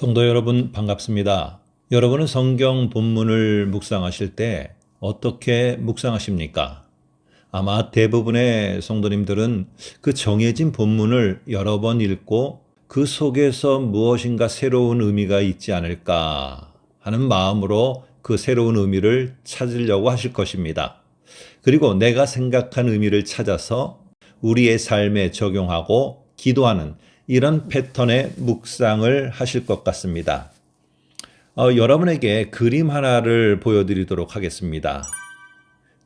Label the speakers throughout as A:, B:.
A: 성도 여러분 반갑습니다. 여러분은 성경 본문을 묵상하실 때 어떻게 묵상하십니까? 아마 대부분의 성도님들은 그 정해진 본문을 여러 번 읽고 그 속에서 무엇인가 새로운 의미가 있지 않을까 하는 마음으로 그 새로운 의미를 찾으려고 하실 것입니다. 그리고 내가 생각한 의미를 찾아서 우리의 삶에 적용하고 기도하는 이런 패턴의 묵상을 하실 것 같습니다. 여러분에게 그림 하나를 보여드리도록 하겠습니다.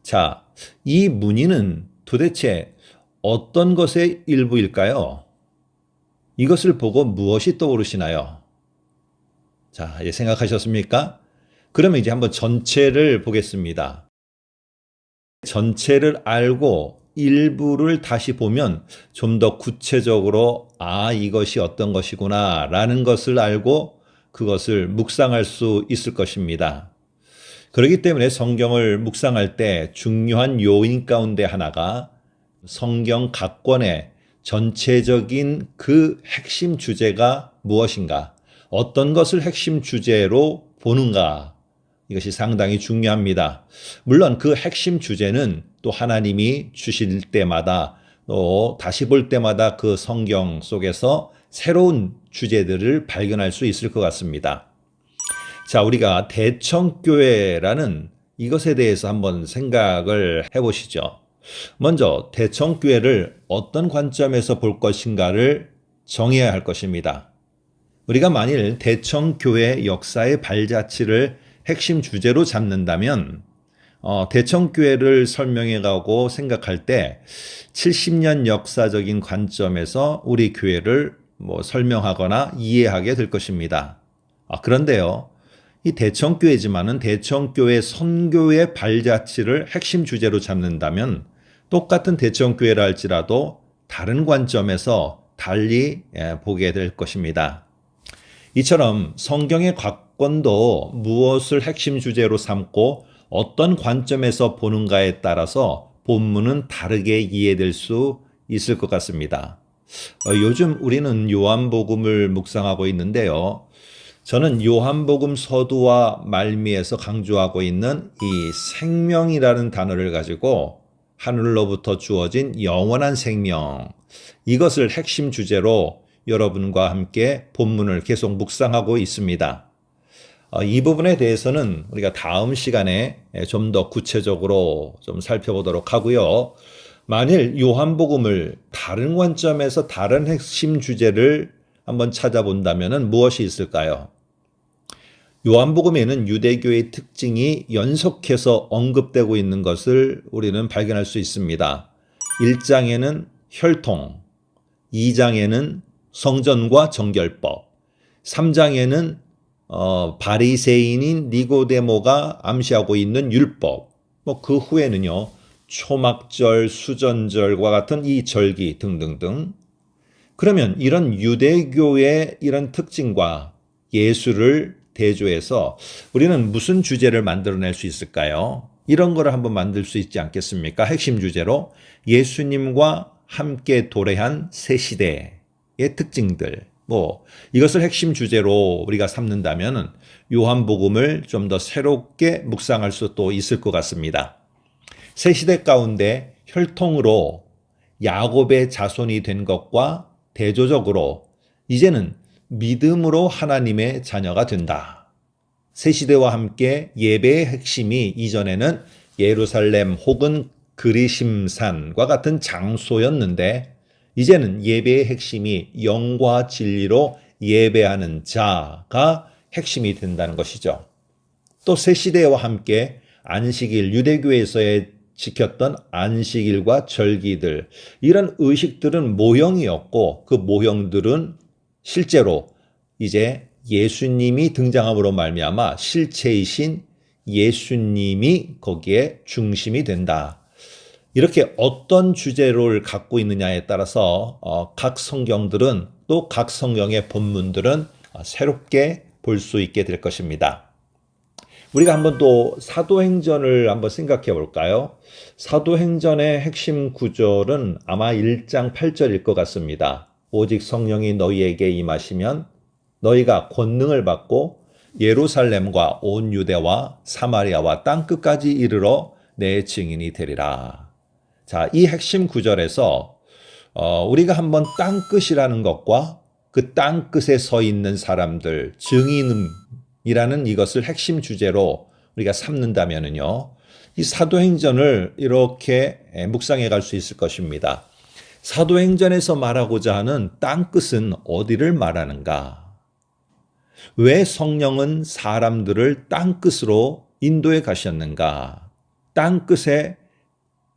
A: 자, 이 무늬는 도대체 어떤 것의 일부일까요? 이것을 보고 무엇이 떠오르시나요? 자, 생각하셨습니까? 그러면 이제 한번 전체를 보겠습니다. 전체를 알고 일부를 다시 보면 좀 더 구체적으로 이것이 어떤 것이구나 라는 것을 알고 그것을 묵상할 수 있을 것입니다. 그렇기 때문에 성경을 묵상할 때 중요한 요인 가운데 하나가 성경 각 권의 전체적인 그 핵심 주제가 무엇인가, 어떤 것을 핵심 주제로 보는가, 이것이 상당히 중요합니다. 물론 그 핵심 주제는 또 하나님이 주실 때마다 또 다시 볼 때마다 그 성경 속에서 새로운 주제들을 발견할 수 있을 것 같습니다. 자, 우리가 대청교회라는 이것에 대해서 한번 생각을 해보시죠. 먼저 대청교회를 어떤 관점에서 볼 것인가를 정해야 할 것입니다. 우리가 만일 대청교회 역사의 발자취를 핵심 주제로 잡는다면 대청교회를 설명해가고 생각할 때 70년 역사적인 관점에서 우리 교회를 설명하거나 이해하게 될 것입니다. 그런데요, 이 대청교회지만은 대청교회 선교의 발자취를 핵심 주제로 잡는다면 똑같은 대청교회라 할지라도 다른 관점에서 달리 보게 될 것입니다. 이처럼 성경의 각 권도 무엇을 핵심 주제로 삼고 어떤 관점에서 보는가에 따라서 본문은 다르게 이해될 수 있을 것 같습니다. 요즘 우리는 요한복음을 묵상하고 있는데요. 저는 요한복음 서두와 말미에서 강조하고 있는 이 생명이라는 단어를 가지고 하늘로부터 주어진 영원한 생명, 이것을 핵심 주제로 여러분과 함께 본문을 계속 묵상하고 있습니다. 이 부분에 대해서는 우리가 다음 시간에 좀 더 구체적으로 좀 살펴보도록 하고요. 만일 요한복음을 다른 관점에서 다른 핵심 주제를 한번 찾아본다면 무엇이 있을까요? 요한복음에는 유대교의 특징이 연속해서 언급되고 있는 것을 우리는 발견할 수 있습니다. 1장에는 혈통, 2장에는 성전과 정결법, 3장에는 바리새인인 니고데모가 암시하고 있는 율법, 그 후에는요, 초막절, 수전절과 같은 이 절기 등등등. 그러면 이런 유대교의 이런 특징과 예수를 대조해서 우리는 무슨 주제를 만들어낼 수 있을까요? 이런 거를 한번 만들 수 있지 않겠습니까? 핵심 주제로 예수님과 함께 도래한 새 시대의 특징들, 이것을 핵심 주제로 우리가 삼는다면 요한복음을 좀 더 새롭게 묵상할 수도 있을 것 같습니다. 새 시대 가운데 혈통으로 야곱의 자손이 된 것과 대조적으로 이제는 믿음으로 하나님의 자녀가 된다. 새 시대와 함께 예배의 핵심이 이전에는 예루살렘 혹은 그리심산과 같은 장소였는데 이제는 예배의 핵심이 영과 진리로 예배하는 자가 핵심이 된다는 것이죠. 또 새 시대와 함께 안식일, 유대교에서의 지켰던 안식일과 절기들, 이런 의식들은 모형이었고 그 모형들은 실제로 이제 예수님이 등장함으로 말미암아 실체이신 예수님이 거기에 중심이 된다. 이렇게 어떤 주제를 갖고 있느냐에 따라서 각 성경들은 또 각 성경의 본문들은 새롭게 볼 수 있게 될 것입니다. 우리가 한번 또 사도행전을 한번 생각해 볼까요? 사도행전의 핵심 구절은 아마 1장 8절일 것 같습니다. 오직 성령이 너희에게 임하시면 너희가 권능을 받고 예루살렘과 온 유대와 사마리아와 땅끝까지 이르러 내 증인이 되리라. 자, 이 핵심 구절에서 우리가 한번 땅끝이라는 것과 그 땅끝에 서 있는 사람들, 증인이라는 이것을 핵심 주제로 우리가 삼는다면은요, 이 사도행전을 이렇게 묵상해 갈 수 있을 것입니다. 사도행전에서 말하고자 하는 땅끝은 어디를 말하는가? 왜 성령은 사람들을 땅끝으로 인도해 가셨는가? 땅끝에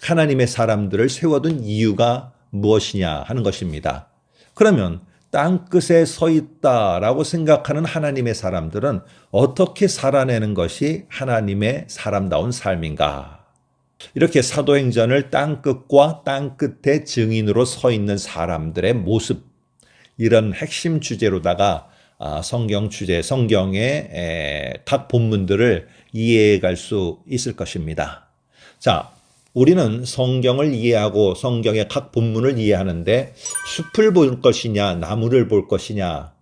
A: 하나님의 사람들을 세워둔 이유가 무엇이냐 하는 것입니다. 그러면 땅끝에 서 있다라고 생각하는 하나님의 사람들은 어떻게 살아내는 것이 하나님의 사람다운 삶인가? 이렇게 사도행전을 땅끝과 땅끝의 증인으로 서 있는 사람들의 모습, 이런 핵심 주제로다가 성경 주제, 성경의 각 본문들을 이해해 갈 수 있을 것입니다. 자, 우리는 성경을 이해하고 성경의 각 본문을 이해하는데 숲을 볼 것이냐, 나무를 볼 것이냐,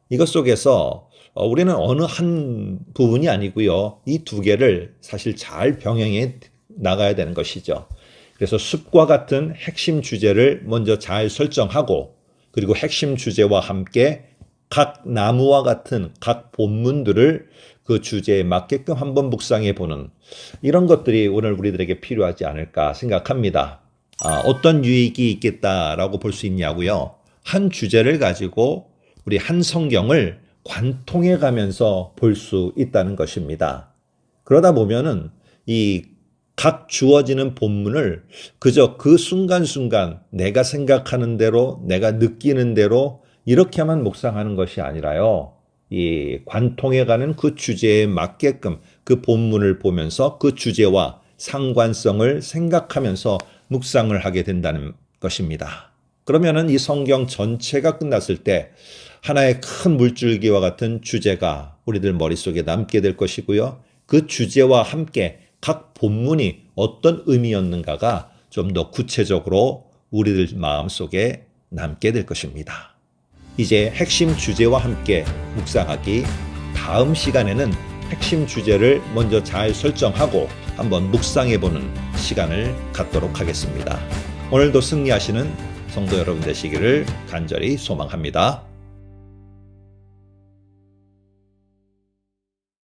A: 이것 속에서 우리는 어느 한 부분이 아니고요. 이 두 개를 사실 잘 병행해 나가야 되는 것이죠. 그래서 숲과 같은 핵심 주제를 먼저 잘 설정하고, 그리고 핵심 주제와 함께 각 나무와 같은 각 본문들을 그 주제에 맞게끔 한번 묵상해 보는 이런 것들이 오늘 우리들에게 필요하지 않을까 생각합니다. 어떤 유익이 있겠다라고 볼 수 있냐고요. 한 주제를 가지고 우리 한 성경을 관통해 가면서 볼 수 있다는 것입니다. 그러다 보면은 이 각 주어지는 본문을 그저 그 순간순간 내가 생각하는 대로, 내가 느끼는 대로 이렇게만 묵상하는 것이 아니라요. 이 관통해가는 그 주제에 맞게끔 그 본문을 보면서 그 주제와 상관성을 생각하면서 묵상을 하게 된다는 것입니다. 그러면은 이 성경 전체가 끝났을 때 하나의 큰 물줄기와 같은 주제가 우리들 머릿속에 남게 될 것이고요. 그 주제와 함께 각 본문이 어떤 의미였는가가 좀 더 구체적으로 우리들 마음속에 남게 될 것입니다. 이제 핵심 주제와 함께 묵상하기, 다음 시간에는 핵심 주제를 먼저 잘 설정하고 한번 묵상해보는 시간을 갖도록 하겠습니다. 오늘도 승리하시는 성도 여러분 되시기를 간절히 소망합니다.